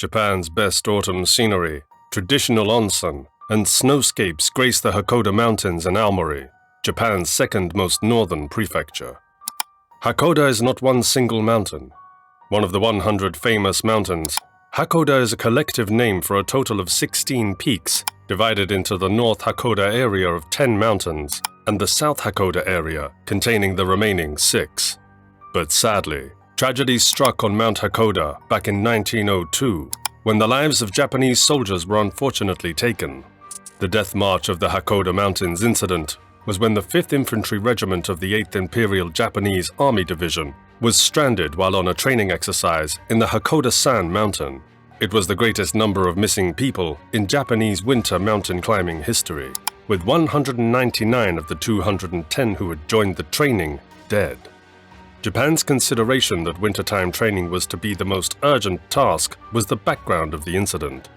Japan's best autumn scenery, traditional onsen, and snowscapes grace the Hakkoda Mountains in Aomori, Japan's second most northern prefecture. Hakkoda is not one single mountain. One of the 100 famous mountains, Hakkoda is a collective name for a total of 16 peaks, divided into the North Hakkōda area of 10 mountains and the South Hakkōda area, containing the remaining 6. But sadly, tragedy struck on Mount Hakkoda back in 1902, when the lives of Japanese soldiers were unfortunately taken. The death march of the Hakkoda Mountains incident was when the 5th Infantry Regiment of the 8th Imperial Japanese Army Division was stranded while on a training exercise in the Hakkoda-san mountain. It was the greatest number of missing people in Japanese winter mountain climbing history, with 199 of the 210 who had joined the training dead. Japan's consideration that wintertime training was to be the most urgent task was the background of the incident.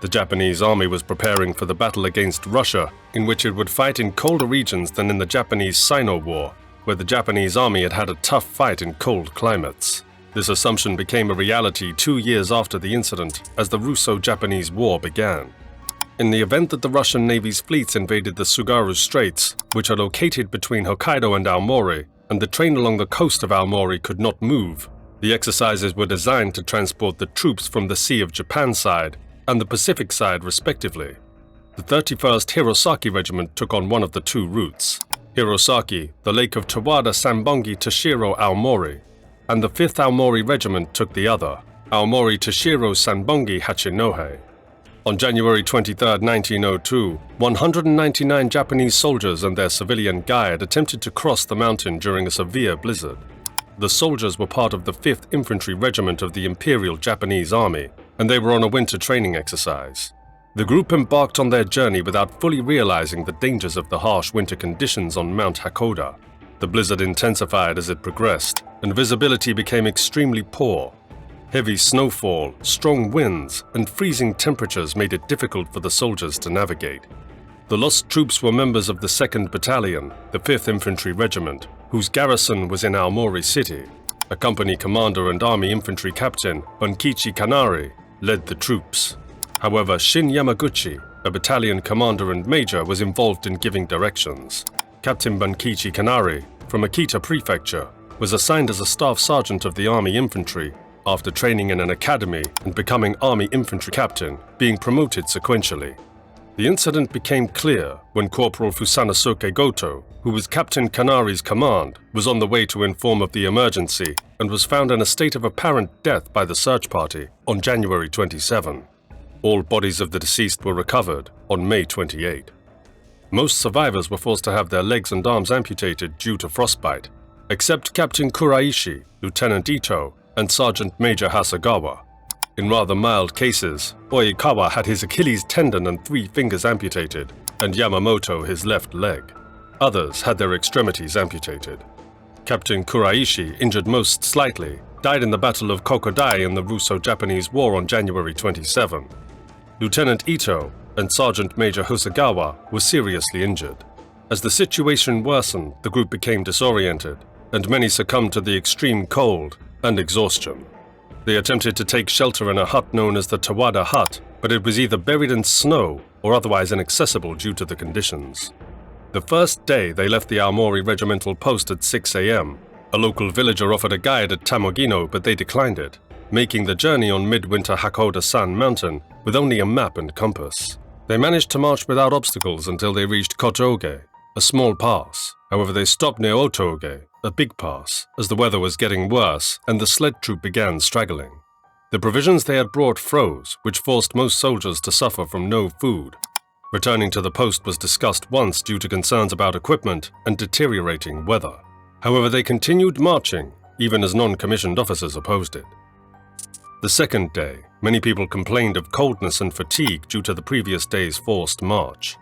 The Japanese army was preparing for the battle against Russia, in which it would fight in colder regions than in the Japanese Sino War, where the Japanese army had had a tough fight in cold climates. This assumption became a reality 2 years after the incident, as the Russo-Japanese War began. In the event that the Russian Navy's fleets invaded the Tsugaru Straits, which are located between Hokkaido and Aomori, and the train along the coast of Aomori could not move, the exercises were designed to transport the troops from the Sea of Japan side and the Pacific side respectively. The 31st Hirosaki Regiment took on one of the two routes. Hirosaki, the Lake of Tawada Sambongi Toshiro Aomori, and the 5th Aomori Regiment took the other, Aomori Toshiro Sanbongi Hachinohe. On January 23, 1902, 199 Japanese soldiers and their civilian guide attempted to cross the mountain during a severe blizzard. The soldiers were part of the 5th Infantry Regiment of the Imperial Japanese Army, and they were on a winter training exercise. The group embarked on their journey without fully realizing the dangers of the harsh winter conditions on Mount Hakkoda. The blizzard intensified as it progressed, and visibility became extremely poor. Heavy snowfall, strong winds, and freezing temperatures made it difficult for the soldiers to navigate. The lost troops were members of the 2nd Battalion, the 5th Infantry Regiment, whose garrison was in Aomori City. A company commander and army infantry captain, Bankichi Kanari, led the troops. However, Shin Yamaguchi, a battalion commander and major, was involved in giving directions. Captain Bankichi Kanari, from Akita Prefecture, was assigned as a staff sergeant of the Army Infantry after training in an academy and becoming Army Infantry Captain, being promoted sequentially. The incident became clear when Corporal Fusanosuke Goto, who was Captain Kanari's command, was on the way to inform of the emergency and was found in a state of apparent death by the search party on January 27. All bodies of the deceased were recovered on May 28. Most survivors were forced to have their legs and arms amputated due to frostbite, except Captain Kuraishi, Lieutenant Ito, and Sergeant Major Hasegawa. In rather mild cases, Oikawa had his Achilles tendon and 3 fingers amputated, and Yamamoto his left leg. Others had their extremities amputated. Captain Kuraishi, injured most slightly, died in the Battle of Kokodai in the Russo-Japanese War on January 27. Lieutenant Ito and Sergeant Major Hasegawa were seriously injured. As the situation worsened, the group became disoriented, and many succumbed to the extreme cold and exhaustion. They attempted to take shelter in a hut known as the Tawada Hut, but it was either buried in snow or otherwise inaccessible due to the conditions. The first day, they left the Aomori regimental post at 6 a.m. A local villager offered a guide at Tamogino, but they declined it, making the journey on midwinter Hakkoda-san mountain with only a map and compass. They managed to march without obstacles until they reached Kojoge, a small pass. However, they stopped near Otoge, a big pass, as the weather was getting worse and the sled troop began straggling. The provisions they had brought froze, which forced most soldiers to suffer from no food. Returning to the post was discussed once due to concerns about equipment and deteriorating weather. However, they continued marching, even as non-commissioned officers opposed it. The second day, many people complained of coldness and fatigue due to the previous day's forced march.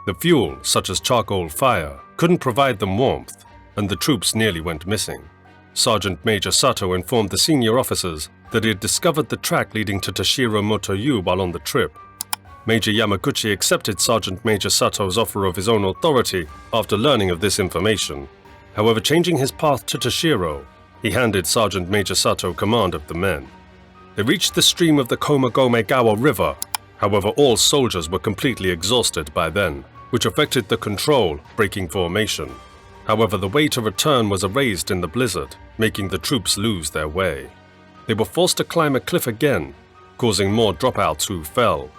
The fuel, such as charcoal fire, couldn't provide them warmth, and the troops nearly went missing. Sergeant Major Sato informed the senior officers that he had discovered the track leading to Toshiro Motoyu while on the trip. Major Yamaguchi accepted Sergeant Major Sato's offer of his own authority after learning of this information. However, changing his path to Toshiro, he handed Sergeant Major Sato command of the men. They reached the stream of the Komagomegawa River. However, all soldiers were completely exhausted by then, which affected the control, breaking formation. However, the way to return was erased in the blizzard, making the troops lose their way. They were forced to climb a cliff again, causing more dropouts who fell.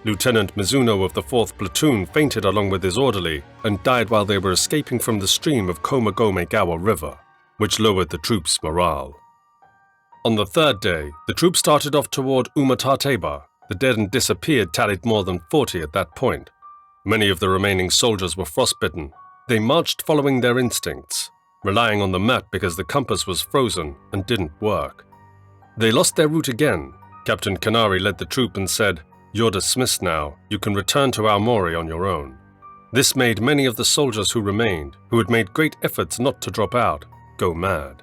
Lieutenant Mizuno of the 4th Platoon fainted along with his orderly and died while they were escaping from the stream of Komagomegawa River, which lowered the troops' morale. On the third day, the troops started off toward Umatateba. The dead and disappeared tallied more than 40 at that point. Many of the remaining soldiers were frostbitten. They marched following their instincts, relying on the map because the compass was frozen and didn't work. They lost their route again. Captain Kanari led the troop and said, "You're dismissed now. You can return to Aomori on your own." This made many of the soldiers who remained, who had made great efforts not to drop out, go mad.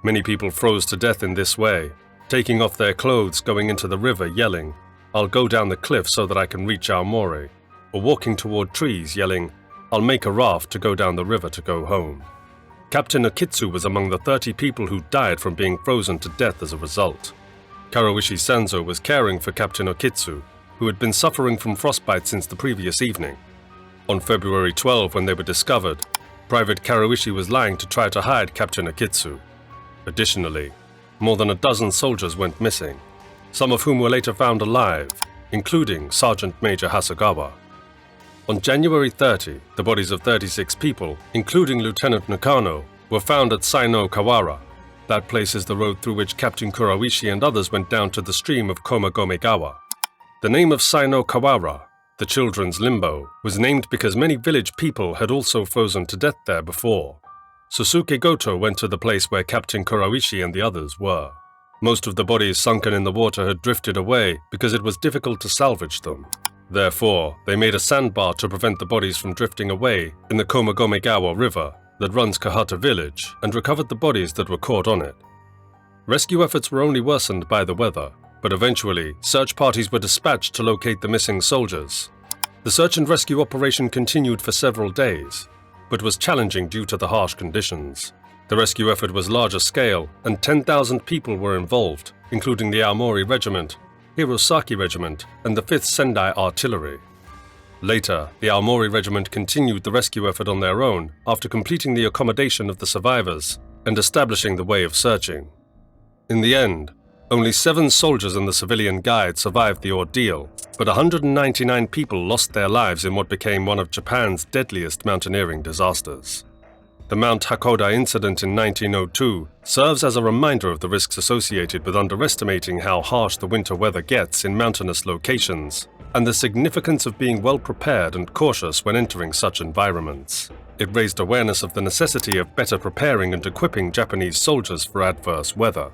Many people froze to death in this way, taking off their clothes going into the river yelling, "I'll go down the cliff so that I can reach Aomori," or walking toward trees yelling, "I'll make a raft to go down the river to go home." Captain Okitsu was among the 30 people who died from being frozen to death as a result. Karoishi Sanzo was caring for Captain Okitsu, who had been suffering from frostbite since the previous evening. On February 12, when they were discovered, Private Karoishi was lying to try to hide Captain Okitsu. Additionally, more than a dozen soldiers went missing, some of whom were later found alive, including Sergeant Major Hasegawa. On January 30, the bodies of 36 people, including Lieutenant Nakano, were found at Saino Kawara. That place is the road through which Captain Kurawishi and others went down to the stream of Komagomegawa. The name of Saino Kawara, the children's limbo, was named because many village people had also frozen to death there before. Susuke Goto went to the place where Captain Kurawishi and the others were. Most of the bodies sunken in the water had drifted away because it was difficult to salvage them. Therefore, they made a sandbar to prevent the bodies from drifting away in the Komagomegawa River that runs Kahata village and recovered the bodies that were caught on it. Rescue efforts were only worsened by the weather, but eventually, search parties were dispatched to locate the missing soldiers. The search and rescue operation continued for several days, but was challenging due to the harsh conditions. The rescue effort was larger scale, and 10,000 people were involved, including the Aomori Regiment, Hirosaki Regiment, and the 5th Sendai Artillery. Later, the Aomori Regiment continued the rescue effort on their own after completing the accommodation of the survivors and establishing the way of searching. In the end, only 7 soldiers and the civilian guide survived the ordeal, but 199 people lost their lives in what became one of Japan's deadliest mountaineering disasters. The Mount Hakkoda incident in 1902 serves as a reminder of the risks associated with underestimating how harsh the winter weather gets in mountainous locations, and the significance of being well prepared and cautious when entering such environments. It raised awareness of the necessity of better preparing and equipping Japanese soldiers for adverse weather.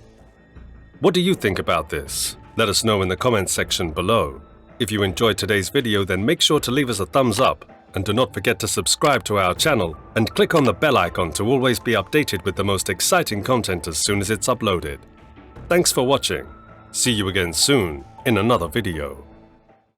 What do you think about this? Let us know in the comments section below. If you enjoyed today's video, then make sure to leave us a thumbs up, and do not forget to subscribe to our channel and click on the bell icon to always be updated with the most exciting content as soon as it's uploaded. Thanks for watching. See you again soon in another video.